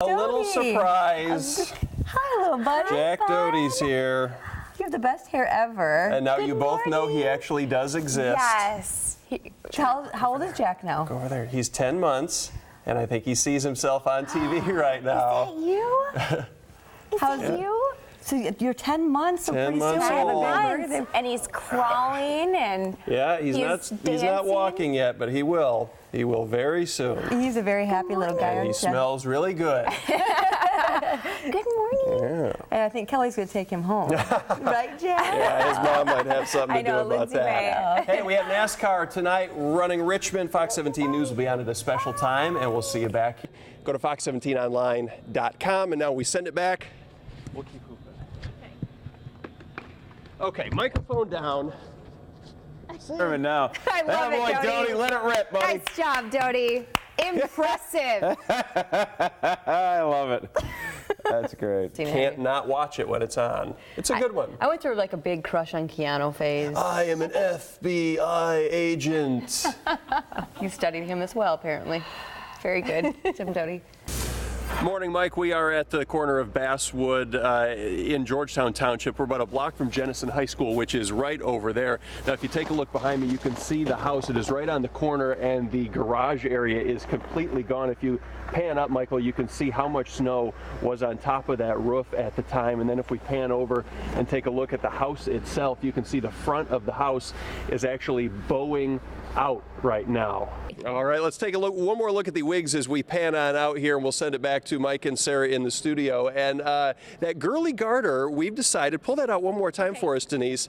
A little surprise. Hi, little buddy. Jack Doty's here. You have the best hair ever. And now Good you both morning. know he actually does exist. Yes. How old is Jack now? Go over there. He's 10 months, and I think he sees himself on TV right now. Is that you? How's you? So you're 10 months, so 10 pretty months soon I have a old. big birthday. And he's crawling and Yeah, he's not dancing. walking yet, but he will. He will very soon. He's a very happy little guy. And he aren't you? smells really good. Good morning. Yeah. And I think Kelly's going to take him home. Right, Jack? Yeah, his mom might have something to I know, do about Lindsay that. may. Hey, we have NASCAR tonight running Richmond. Fox 17 News will be on at a special time, and we'll see you back. Go to fox17online.com, and now we send it back. We'll keep hooping. Okay, microphone down. Now. I love it, boy, Doty. Let it rip, buddy. Nice job, Doty. Impressive. I love it. That's great. Can't not watch it when it's on. It's a good one. I went through like a big crush on Keanu phase. I am an FBI agent. You studied him as well, apparently. Very good, Tim Doty. Morning, Mike. We are at the corner of Basswood in Georgetown Township. We're about a block from Jenison High School, which is right over there. Now, if you take a look behind me, you can see the house. It is right on the corner, and the garage area is completely gone. If you pan up, Michael, you can see how much snow was on top of that roof at the time. And then if we pan over and take a look at the house itself, you can see the front of the house is actually bowing out right now. All right, let's take a look. One more look at the wigs as we pan on out here, and we'll send it back to Mike and Sarah in the studio. And that girly garter, we've decided, pull that out one more time for us, Denise.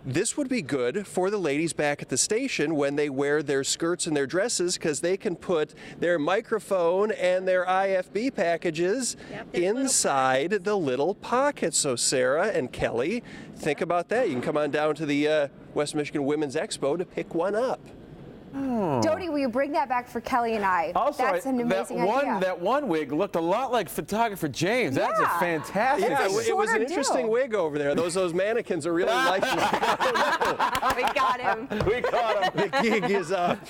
This would be good for the ladies back at the station when they wear their skirts and their dresses, because they can put their microphone and their IFB packages inside the little pockets. So Sarah and Kelly, think about that. You can come on down to the West Michigan Women's Expo to pick one up. Doty, will you bring that back for Kelly and I? Also, That's an amazing idea. that one wig looked a lot like photographer James. That's a Yeah. fantastic. Yeah, it was Shorter an interesting do. wig over there. Those mannequins are really liking it. We got him. We caught him. The gig is up.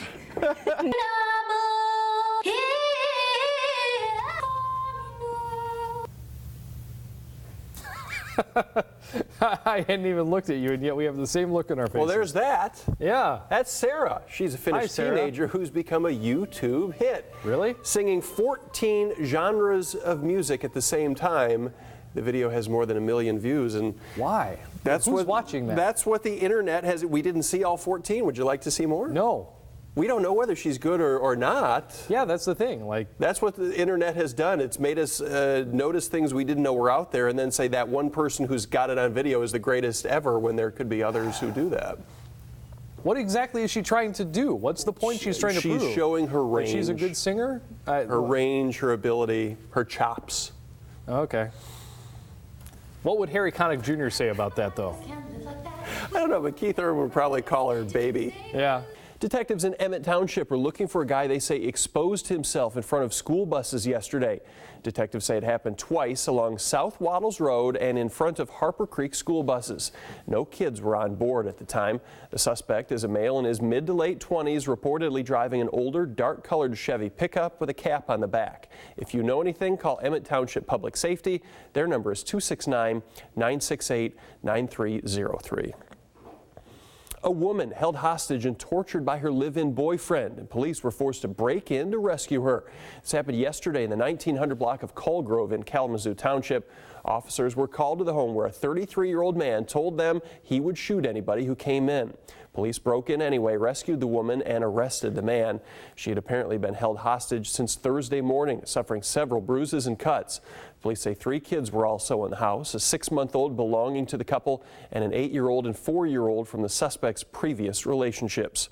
I hadn't even looked at you, and yet we have the same look on our faces. Well, there's that. Yeah. That's Sarah. She's a Finnish Sarah. teenager who's become a YouTube hit. Really? Singing 14 genres of music at the same time. The video has more than 1 million views, and Why? that's Who's what, watching that? That's what the internet has. We didn't see all 14. Would you like to see more? No. We don't know whether she's good or not. Yeah, that's the thing. Like, That's what the internet has done. It's made us notice things we didn't know were out there, and then say that one person who's got it on video is the greatest ever, when there could be others who do that. what exactly is she trying to do? What's the point she's trying to prove? She's showing her range. That she's a good singer? Her range, her ability, her chops. Okay. What would Harry Connick Jr. say about that, though? I don't know, but Keith Urban would probably call her baby. Yeah. Detectives in Emmett Township are looking for a guy they say exposed himself in front of school buses yesterday. Detectives say it happened twice along South Waddles Road and in front of Harper Creek school buses. No kids were on board at the time. The suspect is a male in his mid to late 20s, reportedly driving an older, dark-colored Chevy pickup with a cap on the back. If you know anything, call Emmett Township Public Safety. Their number is 269-968-9303. A woman held hostage and tortured by her live-in boyfriend, and police were forced to break in to rescue her. This happened yesterday in the 1900 block of Colgrove in Kalamazoo Township. Officers were called to the home where a 33-year-old man told them he would shoot anybody who came in. Police broke in anyway, rescued the woman, and arrested the man. She had apparently been held hostage since Thursday morning, suffering several bruises and cuts. Police say 3 kids were also in the house, a 6-month-old belonging to the couple and an 8-year-old and 4-year-old from the suspect's previous relationships.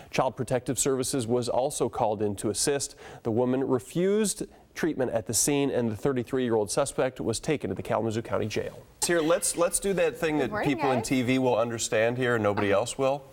Child Protective Services was also called in to assist. The woman refused treatment at the scene, and the 33-year-old suspect was taken to the Kalamazoo County Jail. Here, let's do that thing that morning, people in guys. TV will understand here and nobody else will.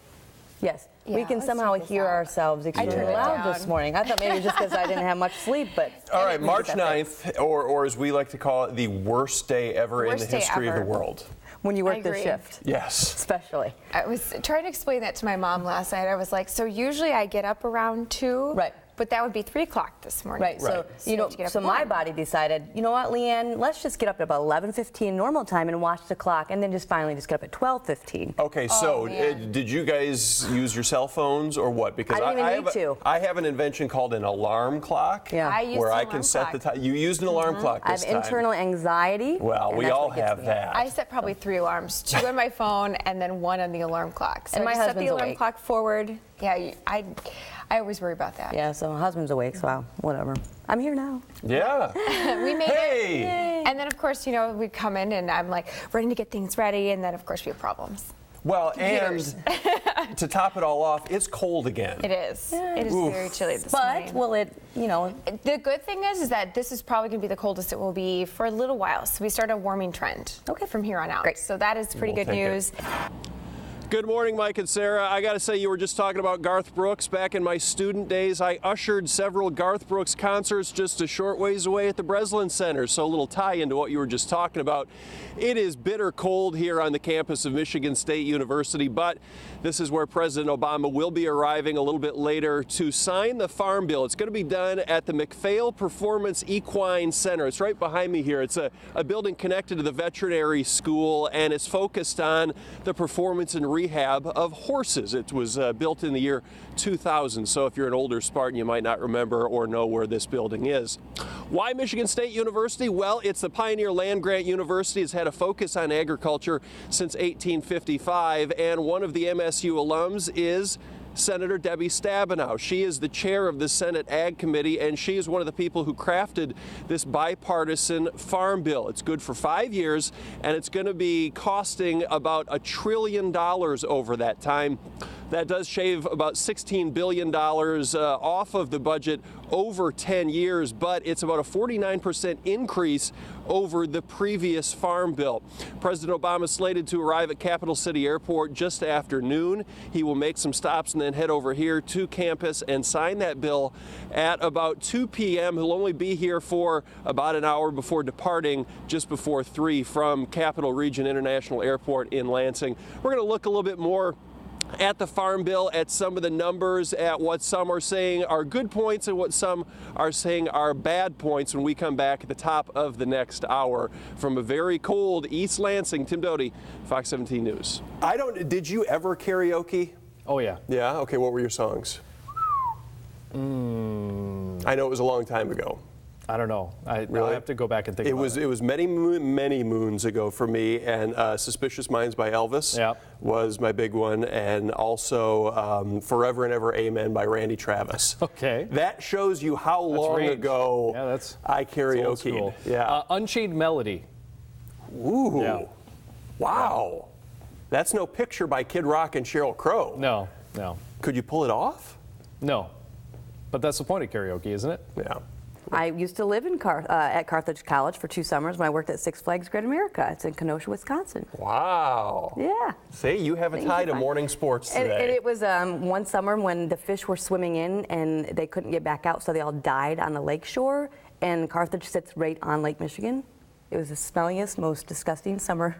Yes. Yeah, we can let's somehow check this hear out. ourselves extremely turned it loud this down. morning. I thought maybe just because I didn't have much sleep, but... All right, we March did that fix. 9th, or as we like to call it, the worst day ever in the Worst day history of the ever. world. When you I work the agree. shift, Yes. especially. I was trying to explain that to my mom last night. I was like, so usually I get up around 2. Right. but that would be 3 o'clock this morning. Right. So So you have to get up so at my 1. body decided, you know what, Leanne, let's just get up at about 11:15 normal time and watch the clock, and then just finally just get up at 12:15. Okay, so man. did you guys use your cell phones or what? Because I didn't even need to. I have an invention called an alarm clock. Yeah. I used where an I can alarm set the clock. time. You used an alarm clock I this have time. internal anxiety. Well, and we that's all what gets have me. that. I set probably 3 alarms, 2 on my phone and then 1 on the alarm clock. So And I my just set the husband's alarm awake. clock forward. Yeah, I always worry about that. Yeah, so my husband's awake, so whatever. I'm here now. Yeah. We made Hey! it. And then, of course, we come in and I'm like ready to get things ready, and then, of course, we have problems. Well, Computers. and to top it all off, it's cold again. It is. It is very chilly this But morning. will it, The good thing is that this is probably going to be the coldest it will be for a little while. So we start a warming trend from here on out. Great. So that is pretty We'll good take it. news. Good morning, Mike and Sarah. I got to say, you were just talking about Garth Brooks. Back in my student days, I ushered several Garth Brooks concerts just a short ways away at the Breslin Center. So a little tie into what you were just talking about. It is bitter cold here on the campus of Michigan State University, but this is where President Obama will be arriving a little bit later to sign the Farm Bill. It's going to be done at the McPhail Performance Equine Center. It's right behind me here. It's a building connected to the veterinary school, and it's focused on the performance and rehab of horses. It was built in the year 2000, so if you're an older Spartan, you might not remember or know where this building is. Why Michigan State University? Well, it's the Pioneer Land Grant University. It's had a focus on agriculture since 1855, and one of the MSU alums is Senator Debbie Stabenow. She is the chair of the Senate Ag Committee, and she is one of the people who crafted this bipartisan farm bill. It's good for 5 years, and it's going to be costing about $1 trillion over that time. That does shave about $16 billion off of the budget over 10 years, but it's about a 49% increase over the previous farm bill. President Obama is slated to arrive at Capital City Airport just after noon. He will make some stops and then head over here to campus and sign that bill at about 2 p.m. He'll only be here for about an hour before departing just before 3 from Capital Region International Airport in Lansing. We're going to look a little bit more at the Farm Bill, at some of the numbers, at what some are saying are good points and what some are saying are bad points when we come back at the top of the next hour. From a very cold East Lansing, Tim Doty, Fox 17 News. Did you ever karaoke? Oh, yeah. Yeah? Okay, what were your songs? I know it was a long time ago. I don't know. I'll Really? have to go back and think about it. It was many moons ago for me, and Suspicious Minds by Elvis Yep. was my big one, and also Forever and Ever Amen by Randy Travis. Okay. That shows you how long range. ago Yeah, that's I It's old karaoke'd. school. Yeah. Unchained Melody. Ooh. Yeah. Wow. That's no Picture by Kid Rock and Sheryl Crow. No. Could you pull it off? No. But that's the point of karaoke, isn't it? Yeah. I used to live at Carthage College for 2 summers when I worked at Six Flags Great America. It's in Kenosha, Wisconsin. Wow. Yeah. See, you have a Things tie are to fun. morning sports And today. it was one summer when the fish were swimming in and they couldn't get back out, so they all died on the lake shore. And Carthage sits right on Lake Michigan. It was the smelliest, most disgusting summer.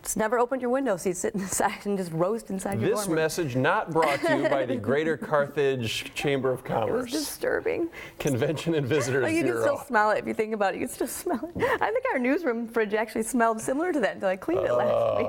Just never opened your window, so you sit inside and just roast inside your This dorm room. message not brought to you by the Greater Carthage Chamber of It Commerce. was disturbing. Convention and Visitors Oh, you can Bureau. still smell it if you think about it. You can still smell it. I think our newsroom fridge actually smelled similar to that until I cleaned it last week.